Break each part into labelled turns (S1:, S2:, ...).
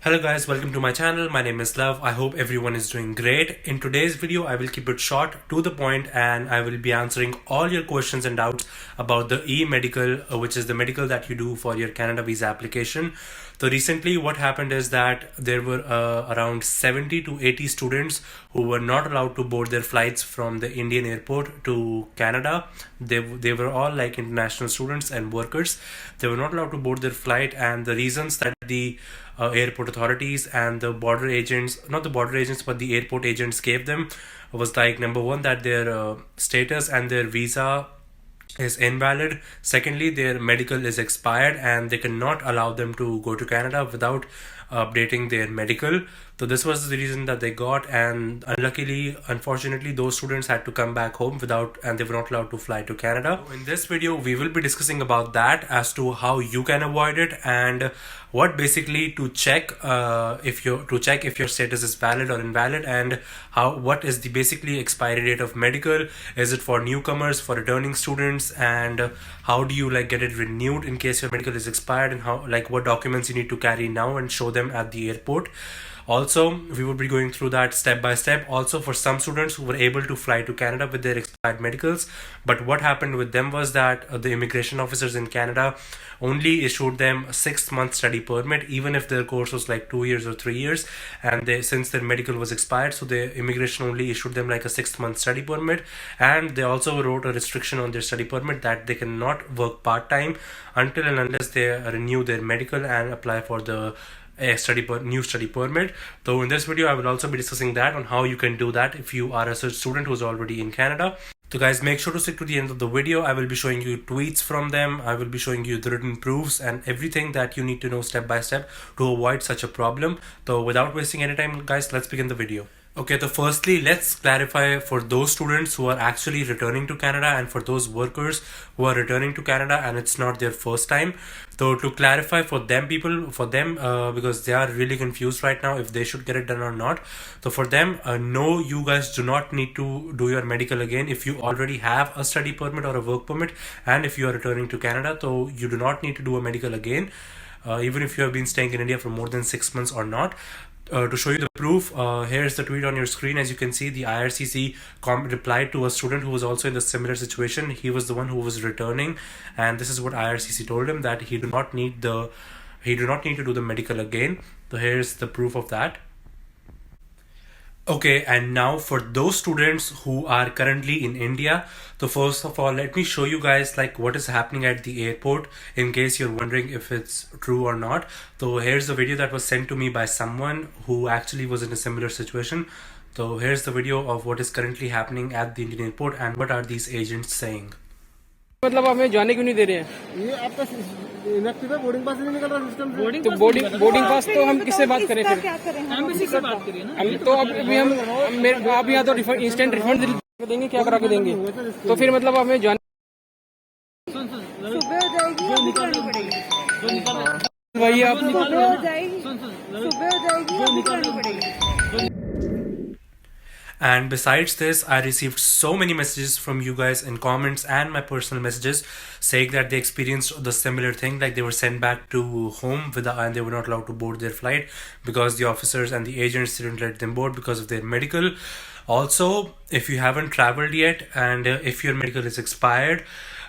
S1: Hello guys, welcome to my channel. My name is Love. I hope everyone is doing great. In today's video, I will keep it short, to the point, and I will be answering all your questions and doubts about the e-medical, which is the medical that you do for your Canada visa application. So recently what happened is that there were around 70 to 80 students who were not allowed to board their flights from the Indian airport to Canada. They were all like international students and workers. They were not allowed to board their flight, and the reasons that the airport authorities and the border agents, not the border agents but the airport agents gave them, was like, number one, that their status and their visa is invalid. Secondly, their medical is expired and they cannot allow them to go to Canada without updating their medical. So this was the reason that they got, and unfortunately, those students had to come back home without, and they were not allowed to fly to Canada. So in this video, we will be discussing about that, as to how you can avoid it, and what basically to check if your status is valid or invalid, and what is the basically expiry date of medical. Is it for newcomers, for returning students, and how do you like get it renewed in case your medical is expired, and how, like, what documents you need to carry now and show them at the airport. Also, we will be going through that step by step. Also, for some students who were able to fly to Canada with their expired medicals, but what happened with them was that the immigration officers in Canada only issued them a 6-month study permit, even if their course was like 2 years or 3 years, and since their medical was expired, so the immigration only issued them like a 6-month study permit, and they also wrote a restriction on their study permit that they cannot work part-time until and unless they renew their medical and apply for the new study permit. So in this video, I will also be discussing that, on how you can do that if you are a student who's already in Canada. So guys, make sure to stick to the end of the video. I will be showing you tweets from them. I will be showing you the written proofs and everything that you need to know step by step to avoid such a problem. So without wasting any time, guys, let's begin the video. Okay, so firstly, let's clarify for those students who are actually returning to Canada and for those workers who are returning to Canada and it's not their first time. So to clarify for them, because they are really confused right now if they should get it done or not. So for them, no, you guys do not need to do your medical again if you already have a study permit or a work permit, and if you are returning to Canada, so you do not need to do a medical again, even if you have been staying in India for more than 6 months or not. To show you the proof, here's the tweet on your screen. As you can see, the IRCC replied to a student who was also in the similar situation. He was the one who was returning, and this is what IRCC told him, that he do not need to do the medical again. So here's the proof of that. Okay, and now for those students who are currently in India, so first of all, let me show you guys like what is happening at the airport, in case you're wondering if it's true or not. So here's the video that was sent to me by someone who actually was in a similar situation. So here's the video of what is currently happening at the Indian airport and what are these agents saying.
S2: मतलब हमें जाने क्यों नहीं दे रहे हैं?
S3: ये आपका inactive है, बोर्डिंग पास नहीं निकल रहा सिस्टम से।
S2: तो बोर्डिंग पास तो हम किससे बात करें फिर?
S4: हम इसी से बात करिए ना।
S2: हम तो अभी आप यहाँ तो इंस्टेंट रिफंड देंगे, क्या करा के देंगे? तो फिर मतलब हमें जाने
S4: सुबह हो जाएगी, निकलनी पड़ेगी।
S2: वही आप
S4: सुबह हो जाएगी, निकलनी पड़ेगी।
S1: And besides this, I received so many messages from you guys in comments and my personal messages saying that they experienced the similar thing, like they were sent back to home and they were not allowed to board their flight because the officers and the agents didn't let them board because of their medical. Also, if you haven't traveled yet and if your medical is expired,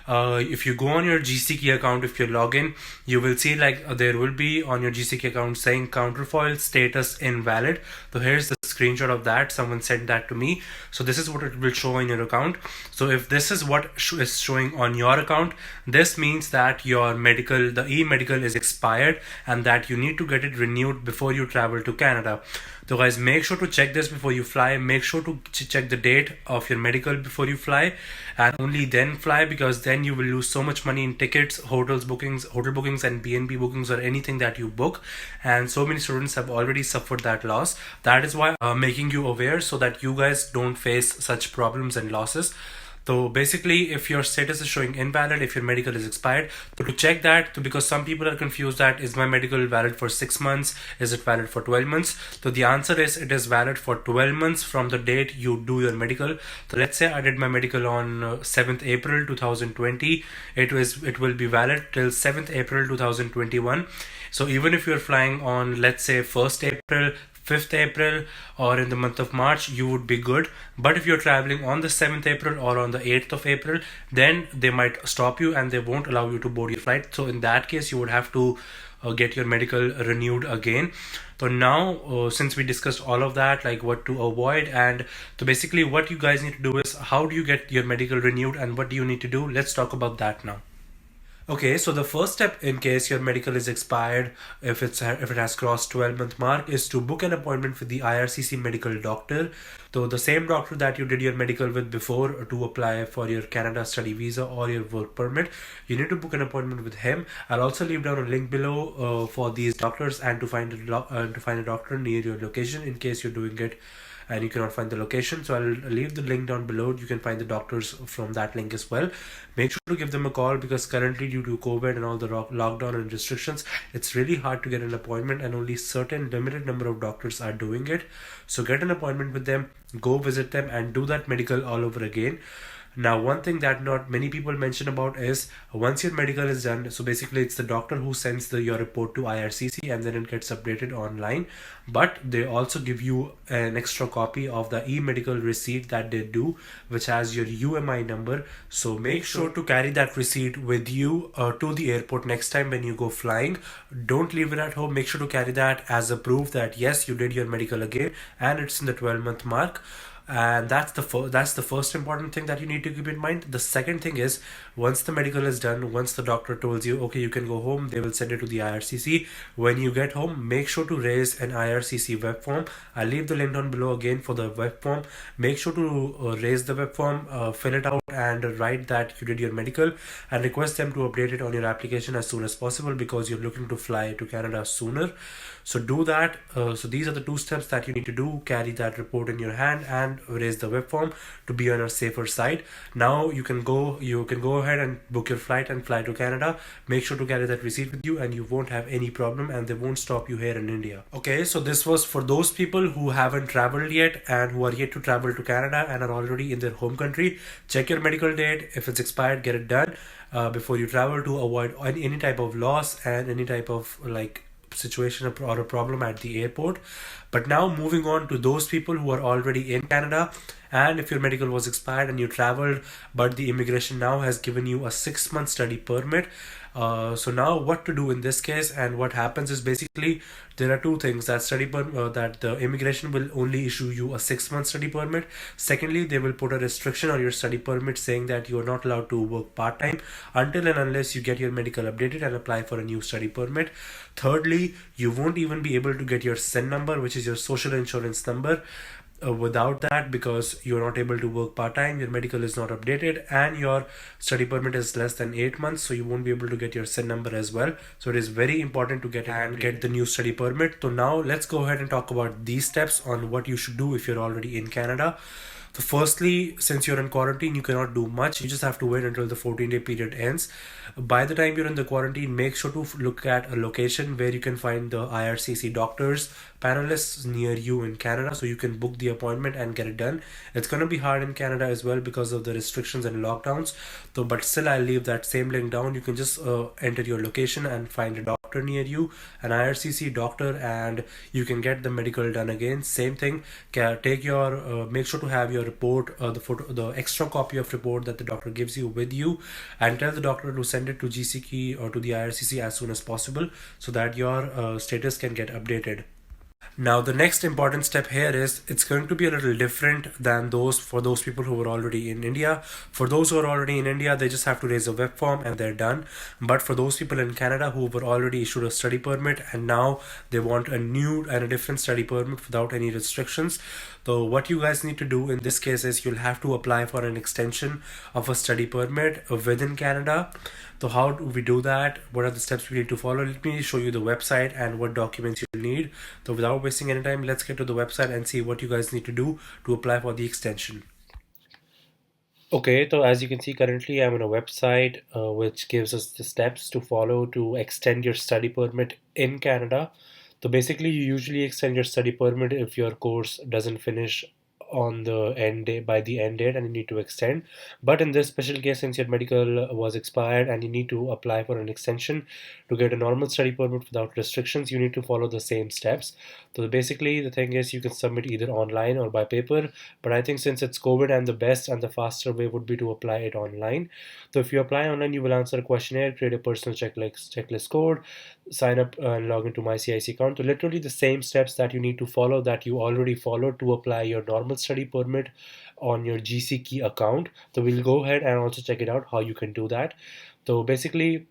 S1: if you go on your GCK account, if you log in, you will see like there will be on your GCK account saying counterfoil status invalid. So here's the screenshot of that. Someone sent that to me. So this is what it will show in your account. So if this is what is showing on your account, this means that your medical, the e-medical, is expired and that you need to get it renewed before you travel to Canada. So guys, make sure to check this before you fly. Make sure to check the date of your medical before you fly, and only then fly, because then you will lose so much money in tickets, hotel bookings and BNB bookings, or anything that you book. And so many students have already suffered that loss. That is why I'm making you aware, so that you guys don't face such problems and losses. So basically, if your status is showing invalid, if your medical is expired, so to check that, because some people are confused that is my medical valid for 6 months, is it valid for 12 months? So the answer is it is valid for 12 months from the date you do your medical. So let's say I did my medical on 7th April 2020. It will be valid till 7th April 2021. So even if you're flying on, let's say, 1st April, 5th April, or in the month of March, you would be good. But if you're traveling on the 7th April or on the 8th of April, then they might stop you and they won't allow you to board your flight. So in that case, you would have to get your medical renewed again. So now, since we discussed all of that, like what to avoid, and so basically what you guys need to do is, how do you get your medical renewed and what do you need to do? Let's talk about that now. Okay, so the first step in case your medical is expired, if it has crossed 12-month mark, is to book an appointment with the IRCC medical doctor. So the same doctor that you did your medical with before to apply for your Canada study visa or your work permit, you need to book an appointment with him. I'll also leave down a link below for these doctors and to find a doctor near your location in case you're doing it and you cannot find the location. So I'll leave the link down below. You can find the doctors from that link as well. Make sure to give them a call because currently due to COVID and all the lockdown and restrictions, it's really hard to get an appointment and only certain limited number of doctors are doing it. So get an appointment with them, go visit them and do that medical all over again. Now, one thing that not many people mention about is once your medical is done, so basically it's the doctor who sends your report to IRCC and then it gets updated online. But they also give you an extra copy of the e-medical receipt that they do, which has your UMI number. So make sure to carry that receipt with you to the airport next time when you go flying. Don't leave it at home. Make sure to carry that as a proof that yes, you did your medical again and it's in the 12-month mark. And that's the first important thing that you need to keep in mind. The second thing is, once the medical is done, once the doctor tells you okay you can go home, they will send it to the IRCC. When you get home, make sure to raise an IRCC web form. I'll leave the link down below again for the web form. Make sure to raise the web form, fill it out and write that you did your medical and request them to update it on your application as soon as possible because you're looking to fly to Canada sooner. So do that. So these are the two steps that you need to do. Carry that report in your hand and raise the web form to be on a safer side. Now you can go ahead and book your flight and fly to Canada. Make sure to carry that receipt with you and you won't have any problem and they won't stop you here in India. Okay, so this was for those people who haven't traveled yet and who are yet to travel to Canada and are already in their home country. Check your medical date. If it's expired, get it done before you travel to avoid any type of loss and any type of situation or a problem at the airport. But now moving on to those people who are already in Canada, and if your medical was expired and you traveled but the immigration now has given you a 6-month study permit. So now what to do in this case, and what happens is basically there are two things: that that the immigration will only issue you a 6-month study permit. Secondly, they will put a restriction on your study permit saying that you are not allowed to work part-time until and unless you get your medical updated and apply for a new study permit. Thirdly, you won't even be able to get your SIN number, which is your social insurance number, without that, because you're not able to work part-time, your medical is not updated and your study permit is less than 8 months, so you won't be able to get your SIN number as well. So it is very important to get the new study permit. So now let's go ahead and talk about these steps on what you should do if you're already in Canada. So firstly, since you're in quarantine, you cannot do much. You just have to wait until the 14-day period ends. By the time you're in the quarantine, make sure to look at a location where you can find the IRCC doctors, panelists near you in Canada, so you can book the appointment and get it done. It's going to be hard in Canada as well because of the restrictions and lockdowns. So, but still, I'll leave that same link down. You can just enter your location and find a doctor near you, an IRCC doctor, and you can get the medical done again. Same thing. Take your make sure to have your report, the extra copy of report that the doctor gives you with you, and tell the doctor to send it to GCK or to the IRCC as soon as possible so that your status can get updated. Now the next important step here is, it's going to be a little different than for those people who were already in India. For those who are already in India, they just have to raise a web form and they're done. But for those people in Canada who were already issued a study permit and now they want a new and a different study permit without any restrictions, so what you guys need to do in this case is you'll have to apply for an extension of a study permit within Canada. So how do we do that? What are the steps we need to follow? Let me show you the website and what documents you'll need. So without wasting any time, let's get to the website and see what you guys need to do to apply for the extension. Okay, so as you can see, currently I'm on a website which gives us the steps to follow to extend your study permit in Canada. So basically, you usually extend your study permit if your course doesn't finish on the end date by the end date and you need to extend. But in this special case, since your medical was expired and you need to apply for an extension to get a normal study permit without restrictions, you need to follow the same steps. So basically, the thing is you can submit either online or by paper. But I think since it's COVID and the best and the faster way would be to apply it online. So if you apply online, you will answer a questionnaire, create a personal checklist code, sign up and log into my CIC account. So literally the same steps that you need to follow that you already followed to apply your normal study permit on your GC Key account. So we'll go ahead and also check it out how you can do that. So basically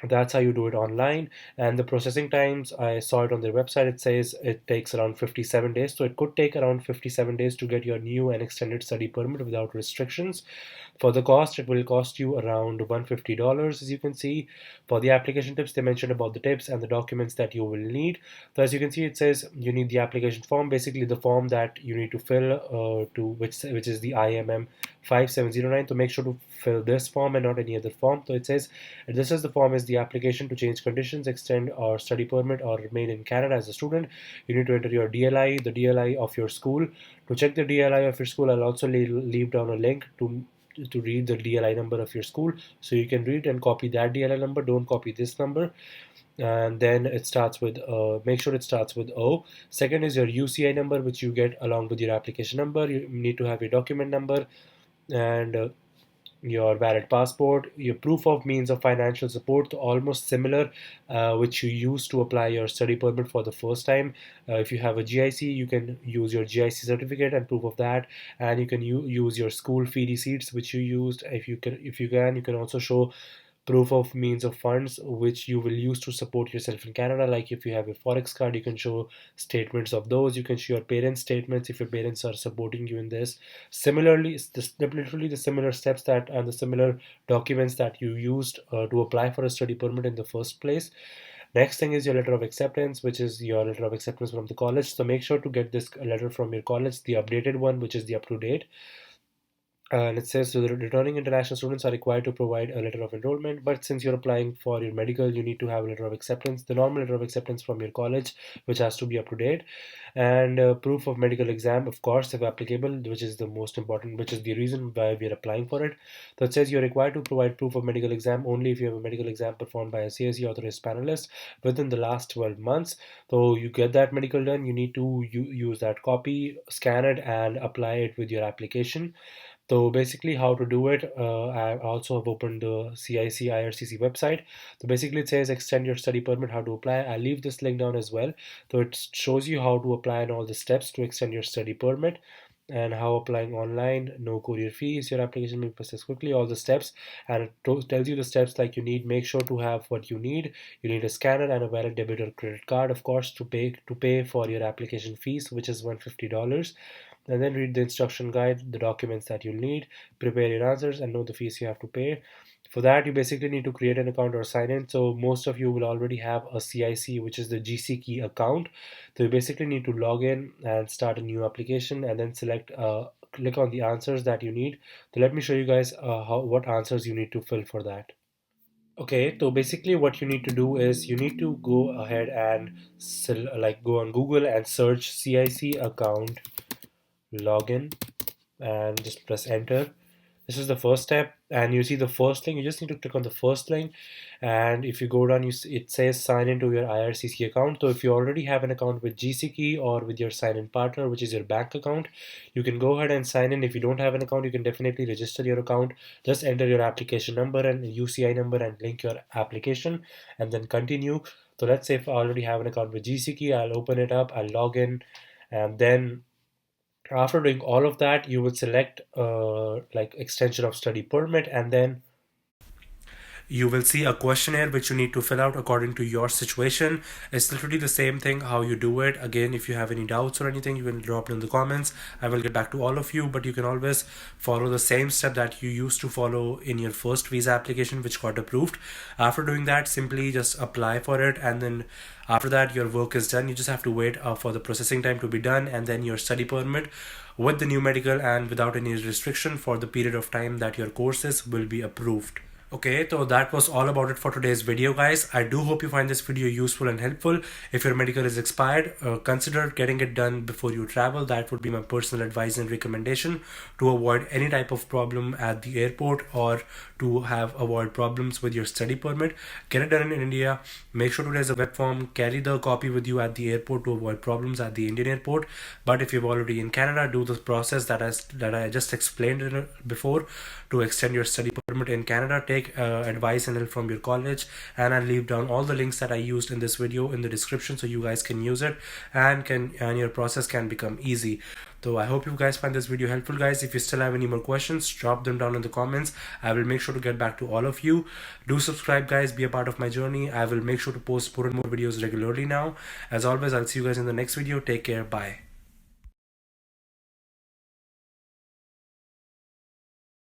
S1: that's how you do it online. And the processing times, I saw it on their website, it says it takes around 57 days. So it could take around 57 days to get your new and extended study permit without restrictions. For the cost, it will cost you around $150, as you can see. For the application tips, they mentioned about the tips and the documents that you will need. So as you can see, it says you need the application form, basically the form that you need to fill to which is the IMM 5709. So make sure to fill this form and not any other form. So it says this is the form is the application to change conditions, extend or study permit or remain in Canada as a student. You need to enter your DLI, the DLI of your school. To check the DLI of your school, I'll also leave down a link to read the DLI number of your school, so you can read and copy that DLI number. Don't copy this number. And then it starts with make sure it starts with O. Second is your UCI number, which you get along with your application number. You need to have your document number and your valid passport, your proof of means of financial support, almost similar, which you use to apply your study permit for the first time. If you have a GIC, you can use your GIC certificate and proof of that, and you can use your school fee receipts, which you used. If you can also show proof of means of funds which you will use to support yourself in Canada. Like if you have a forex card, you can show statements of those. You can show your parents statements if your parents are supporting you in this. Similarly, it's literally the similar steps that and the similar documents that you used to apply for a study permit in the first place. Next thing is your letter of acceptance, which is your letter of acceptance from the college. So make sure to get this letter from your college, the updated one, which is the up to date. And it says so the returning international students are required to provide a letter of enrollment, but since you're applying for your medical, you need to have a letter of acceptance, the normal letter of acceptance from your college, which has to be up to date, and proof of medical exam, of course, if applicable, which is the most important, which is the reason why we're applying for it. So it says you're required to provide proof of medical exam only if you have a medical exam performed by a CSE authorized panelist within the last 12 months. So you get that medical done, you need to use that copy, scan it, and apply it with your application. So basically how to do it, I also have opened the CIC IRCC website. So basically it says extend your study permit, how to apply. I'll leave this link down as well. So it shows you how to apply and all the steps to extend your study permit and how applying online, no courier fees, your application may process quickly, all the steps. And it tells you the steps like you need, make sure to have what you need. You need a scanner and a valid debit or credit card, of course, to pay for your application fees, which is $150. And then read the instruction guide, the documents that you'll need, prepare your answers, and know the fees you have to pay. For that, you basically need to create an account or sign in. So most of you will already have a CIC, which is the GC Key account. So you basically need to log in and start a new application, and then click on the answers that you need. So let me show you guys what answers you need to fill for that. Okay, so basically what you need to do is you need to go ahead and go on Google and search CIC account login and just press enter. This is the first step, and you see the first link. You just need to click on the first link, and if you go down, it says sign into your IRCC account. So if you already have an account with GCKey or with your sign-in partner, which is your bank account, you can go ahead and sign in. If you don't have an account, you can definitely register your account. Just enter your application number and UCI number and link your application, and then continue. So let's say if I already have an account with GCKey, I'll open it up, I'll log in, and then after doing all of that, you would select like extension of study permit, and then you will see a questionnaire which you need to fill out according to your situation. It's literally the same thing how you do it. Again, if you have any doubts or anything, you can drop it in the comments. I will get back to all of you, but you can always follow the same step that you used to follow in your first visa application which got approved. After doing that, simply just apply for it, and then after that your work is done. You just have to wait for the processing time to be done, and then your study permit with the new medical and without any restriction for the period of time that your courses will be approved. Okay, so that was all about it for today's video, guys. I do hope you find this video useful and helpful. If your medical is expired, consider getting it done before you travel. That would be my personal advice and recommendation to avoid any type of problem at the airport, or to avoid problems with your study permit. Get it done in India. Make sure to raise a web form. Carry the copy with you at the airport to avoid problems at the Indian airport. But if you're already in Canada, do the process that I just explained before to extend your study permit in Canada. Take advice and help from your college, and I'll leave down all the links that I used in this video in the description so you guys can use it, and your process can become easy. So I hope you guys find this video helpful, guys. If you still have any more questions, drop them down in the comments. I will make sure to get back to all of you. Do subscribe, guys. Be a part of my journey. I will make sure to post more and more videos regularly now. As always, I'll see you guys in the next video. Take care. Bye.